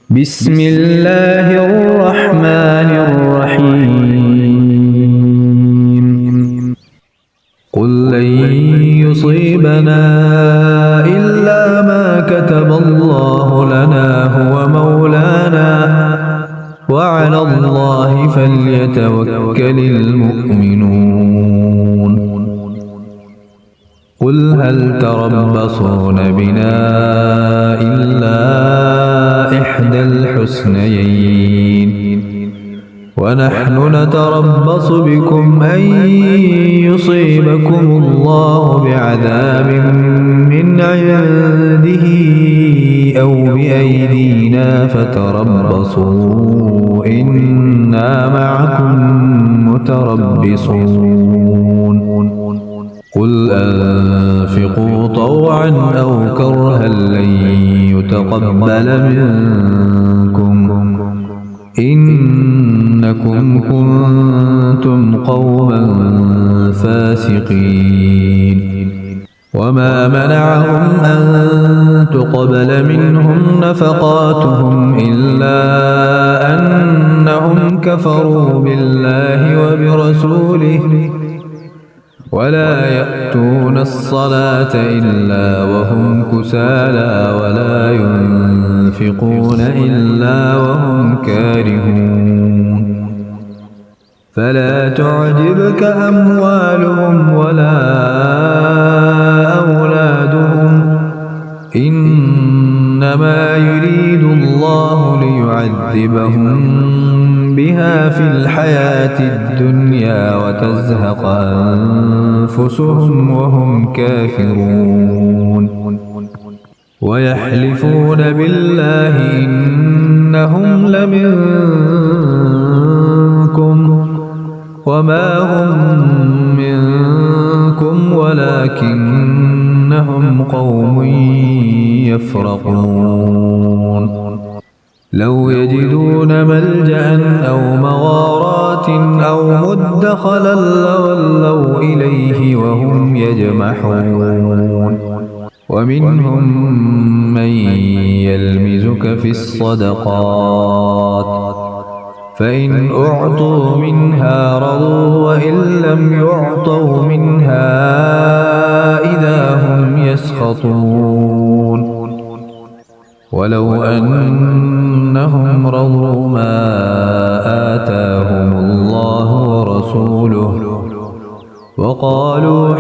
بسم الله الرحمن الرحيم. قل لن يصيبنا إلا ما كتب الله لنا هو مولانا وعلى الله فليتوكل المؤمنون. قل هل تربصون بنا إلا إحدى الحسنيين ونحن نتربص بكم أن يصيبكم الله بعذاب من عنده أو بأيدينا فتربصوا إنا معكم متربصون. قل أنفقوا طوعا أو كرها لن يتقبل منكم إنكم كنتم قوما فاسقين. وما منعهم أن تقبل منهم نفقاتهم إلا أنهم كفروا بالله وبرسوله ولا يأتون الصلاة إلا وهم كسالى ولا ينفقون إلا وهم كارهون. فلا تعجبك أموالهم ولا أولادهم إنما يريد الله ليعذبهم بها في الحياة الدنيا وتزهق أنفسهم وهم كافرون. ويحلفون بالله إنهم لمنكم وما هم منكم ولكنهم قوم يفرقون. لو يجدون ملجأ أو مغارات أو مدخلا لولوا إليه وهم يجمحون. ومنهم من يلمزك في الصدقات فإن أعطوا منها رضوا وإن لم يعطوا منها إذا هم يسخطون. ولو أنهم رضوا ما آتاهم الله ورسوله وقالوا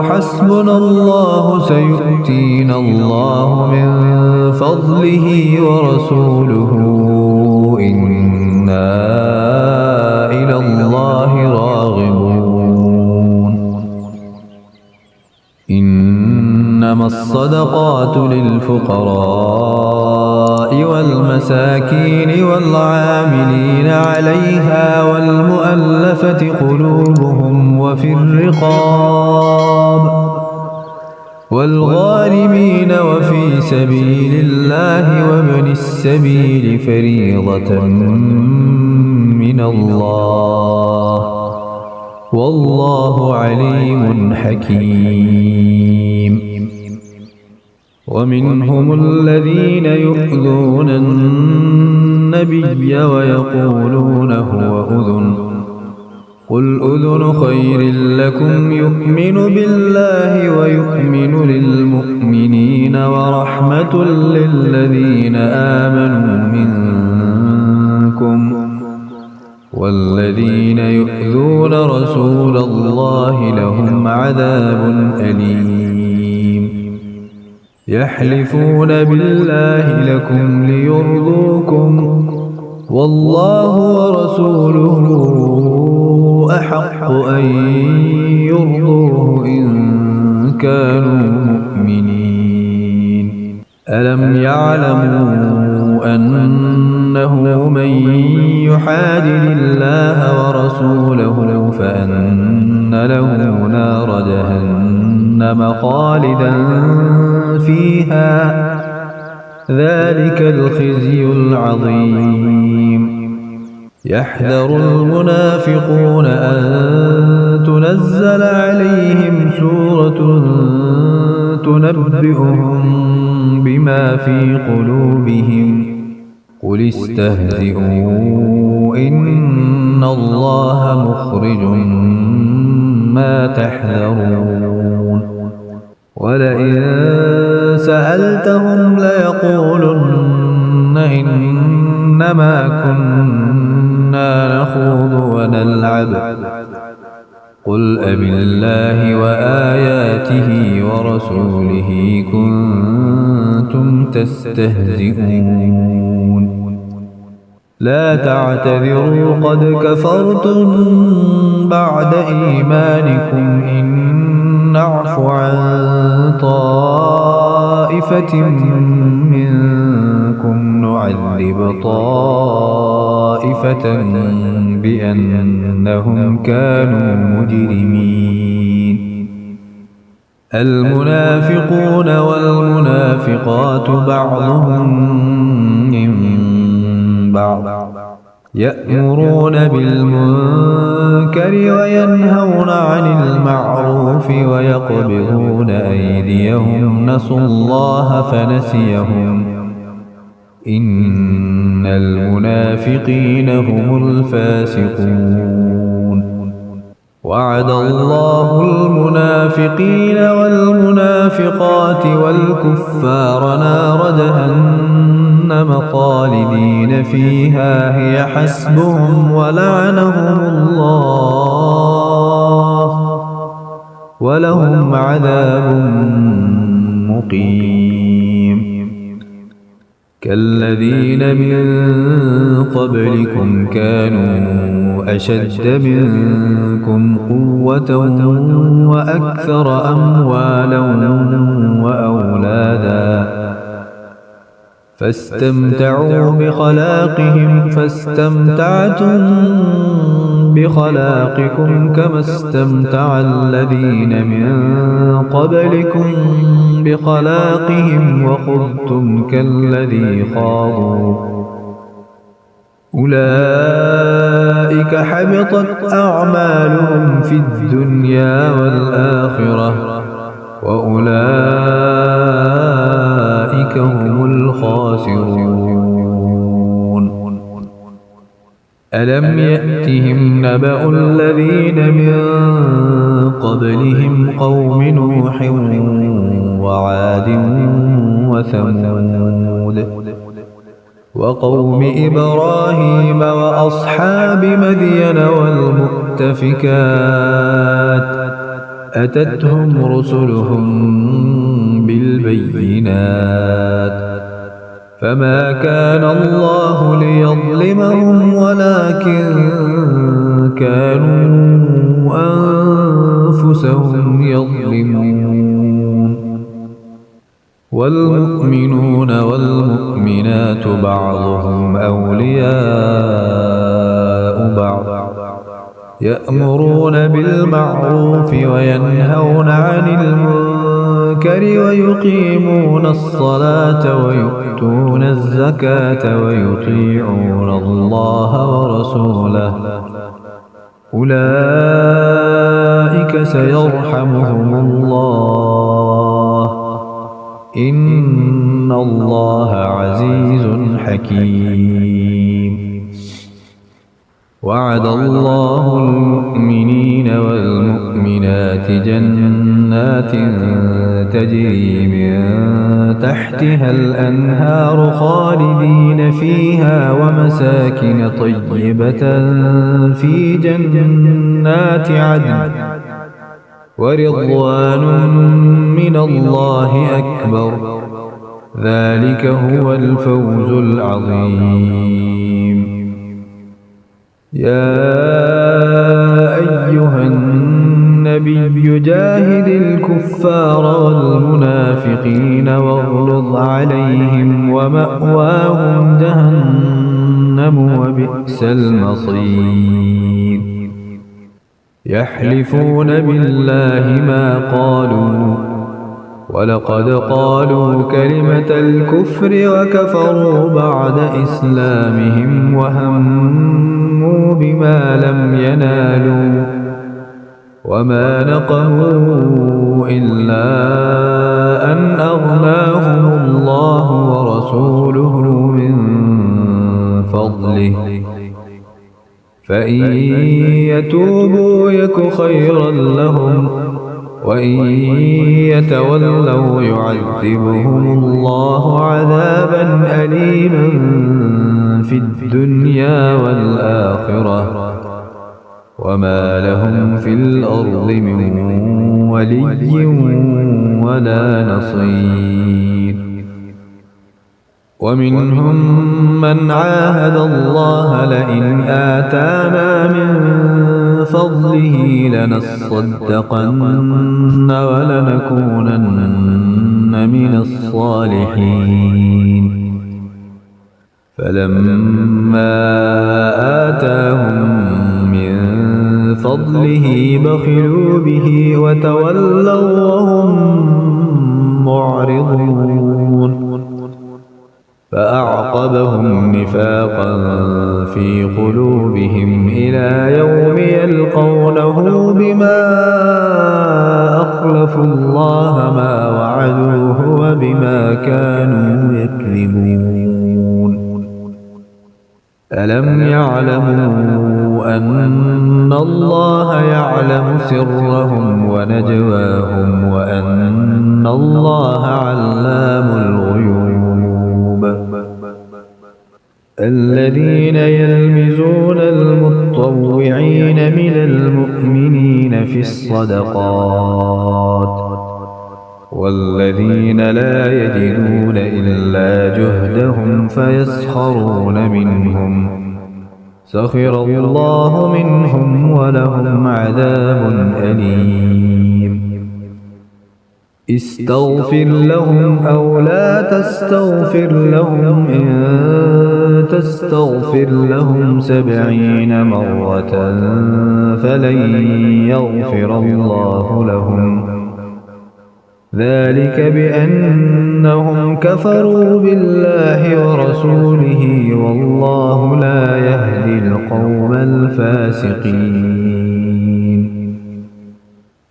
حسبنا الله سيؤتينا الله من فضله ورسوله إنا إلى الله راغبون. إنما الصدقات للفقراء والمساكين والعاملين عليها والمؤلفة قلوبهم وفي الرقاب والغارمين وفي سبيل الله وابن السبيل فريضة من الله والله عليم حكيم. ومنهم الذين يؤذون النبي ويقولون هو أذن قل أذن خير لكم يؤمن بالله ويؤمن للمؤمنين ورحمة للذين آمنوا منكم والذين يؤذون رسول الله لهم عذاب أليم. يحلفون بالله لكم ليرضوكم والله ورسوله أحق أن يرضوه إن كانوا مؤمنين. ألم يعلموا أنه من يحادد الله ورسوله فأن له نار جهنم خالدا فيها ذلك الخزي العظيم. يحذر المنافقون أن تنزل عليهم سورة تنبئهم بما في قلوبهم قل استهزئوا إن الله مخرج ما تحذرون ولئن سألتهم ليقولن إنما كنا نخوض ونلعب قل أبالله وآياته ورسوله كنتم تستهزئون لا تعتذروا قد كفرتم بعد إيمانكم إن نعف عن طائفة منكم نعذب طائفة بأنهم كانوا مجرمين المنافقون والمنافقات بعضهم من بعض يأمرون بالمنكر وينهون عن المعروف ويقبضون أيديهم نسوا الله فنسيهم إن المنافقين هم الفاسقون وعد الله المنافقين والمنافقات والكفار نار جهنم خالدين فيها هي حسبهم ولعنهم الله ولهم عذاب مقيم كالذين من قبلكم كانوا أشد منكم قوة وأكثر أموالا وأولادا فاستمتعوا بخلاقهم فاستمتعتم بخلاقكم كما استمتع الذين من قبلكم بخلاقهم وخضتم كالذي خاضوا أولئك حبطت أعمالهم في الدنيا والآخرة وأولئك هم الخاسرون ألم يأتهم نبأ الذين من قبلهم قوم نوح وعاد وثمود وقوم إبراهيم وأصحاب مدين والمؤتفكات أتتهم رسلهم بالبينات فما كان الله ليظلمهم ولكن كانوا أنفسهم يظلمون والمؤمنون والمؤمنات بعضهم أولياء بعض يأمرون بالمعروف وينهون عن المنكر ويقيمون الصلاة ويؤتون الزكاة ويطيعون الله ورسوله أولئك سيرحمهم الله إن الله عزيز حكيم وعد الله المؤمنين والمؤمنات جنات تجري من تحتها الأنهار خالدين فيها ومساكن طيبة في جنات عدن ورضوان من الله أكبر ذلك هو الفوز العظيم يا أيها النبي جاهد الكفار والمنافقين واغلظ عليهم ومأواهم جهنم وبئس المصير يحلفون بالله ما قالوا ولقد قالوا كلمة الكفر وكفروا بعد إسلامهم وهموا بما لم ينالوا وما نقموا إلا فإن يتوبوا يك خيرا لهم وإن يتولوا يعذبهم الله عذابا أليما في الدنيا والآخرة وما لهم في الأرض من ولي ولا نصير. ومنهم من عاهد الله لئن آتانا من فضله لنصدقن ولنكونن من الصالحين فلما آتاهم من فضله بخلوا به وتولوا وهم معرضون فأعقبهم نفاقا في قلوبهم إلى يوم يلقونه بما أخلفوا الله ما وعدوه وبما كانوا يكذبون. ألم يعلموا أن الله يعلم سرهم ونجواهم وأن الله علام الغيوب. الذين يلمزون المطوعين من المؤمنين في الصدقات والذين لا يجدون إلا جهدهم فيسخرون منهم سخر الله منهم ولهم عذاب أليم. استغفر لهم أو لا تستغفر لهم إن تستغفر لهم 70 مرة فلن يغفر الله لهم ذلك بأنهم كفروا بالله ورسوله والله لا يهدي القوم الفاسقين.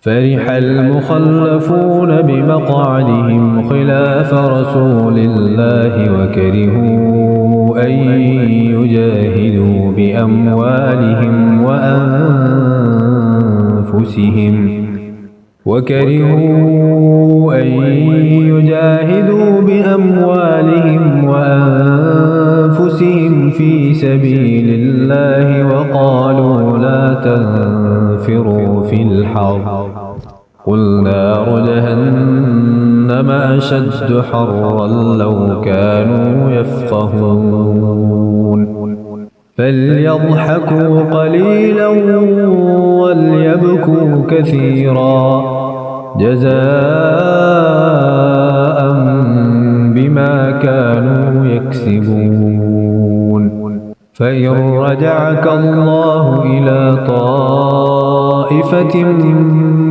فرح المخلفون بمقعدهم خلاف رسول الله وكرهوا أن يجاهدوا بأموالهم وأنفسهم في سبيل الله وقالوا لا تنفروا في الحر قل نار جهنم أشد حرا لو كانوا يفقهون. فليضحكوا قليلا وليبكوا كثيرا جزاء بما كانوا يكسبون. فإن رجعك الله إلى طائفة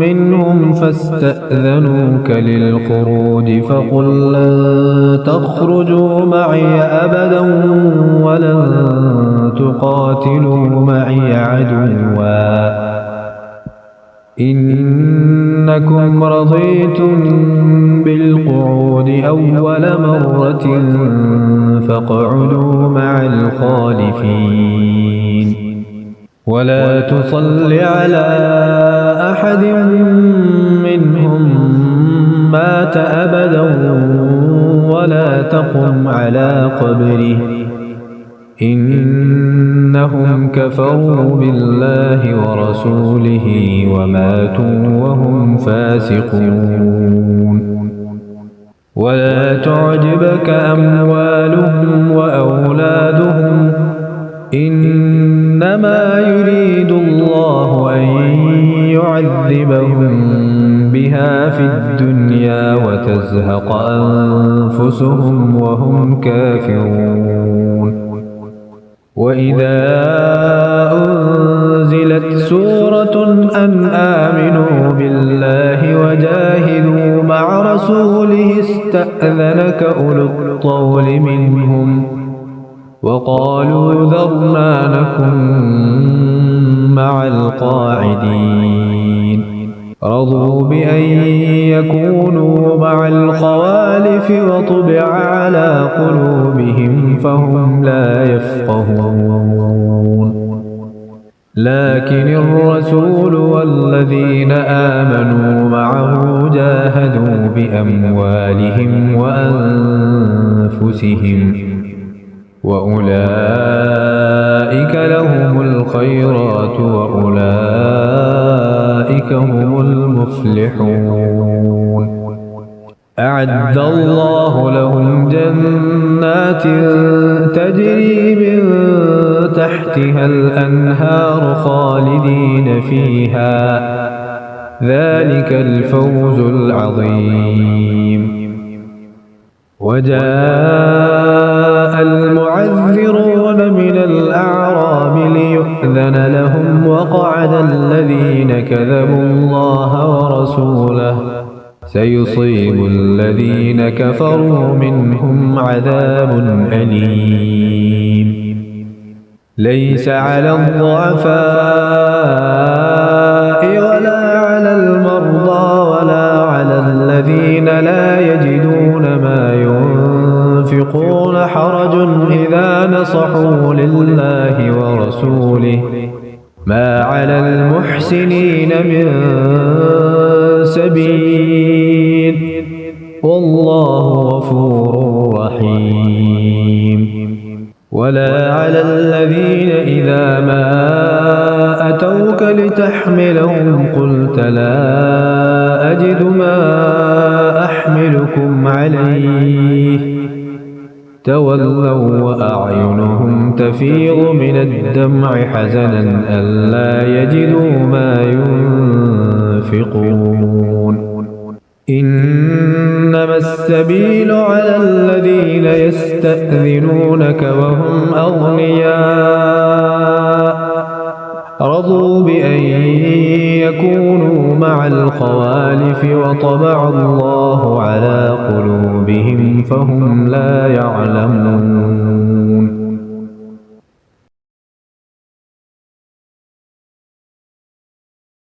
منهم فاستأذنوك للخروج فقل لن تخرجوا معي أبدا ولن تقاتلوا معي عدوا إنكم رضيتم بالقعود أول مرة فاقعدوا مع الخالفين ولا تصل على أحد منهم مات أبدا ولا تقم على قبره إنهم كفروا بالله ورسوله وماتوا وهم فاسقون. ولا تعجبك أموالهم وأولادهم إنما يريد الله أن يعذبهم بها في الدنيا وتزهق أنفسهم وهم كافرون. وإذا أنزلت سورة أن آمنوا بالله وجاهدوا مع رسوله استأذنك أولو الطول منهم وقالوا ذرنا نكن مع القاعدين رضوا بأن يكونوا مع الخوالف وطبع على قلوبهم فهم لا يفقهون. لكن الرسول والذين آمنوا معه جاهدوا بأموالهم وأنفسهم وأولئك لهم الخيرات وأولئك هم المفلحون أعد الله لهم جنات تجري من تحتها الأنهار خالدين فيها ذلك الفوز العظيم وجاء المعذرون من الأعراب ليؤذن لهم وقعد الذين كذبوا الله ورسوله سيصيب الذين كفروا منهم عذاب أليم ليس على الضعفاء ولا على المرضى ولا على الذين لا يجدون ما ينفقون حرج إذا نصحوا لله ورسوله ما على المحسنين من سبيل والله غفور رحيم ولا على الذين إذا ما أتوك لتحملهم قلت لا أجد ما أحملكم عليه تولوا وأعينهم تفيض من الدمع حزنا ألا يجدوا ما ينفقون إنما السبيل على الذين يستأذنونك وهم أغنياء رضوا بأن يكونوا مع الخوالف وطبع الله على قلوبهم فهم لا يعلمون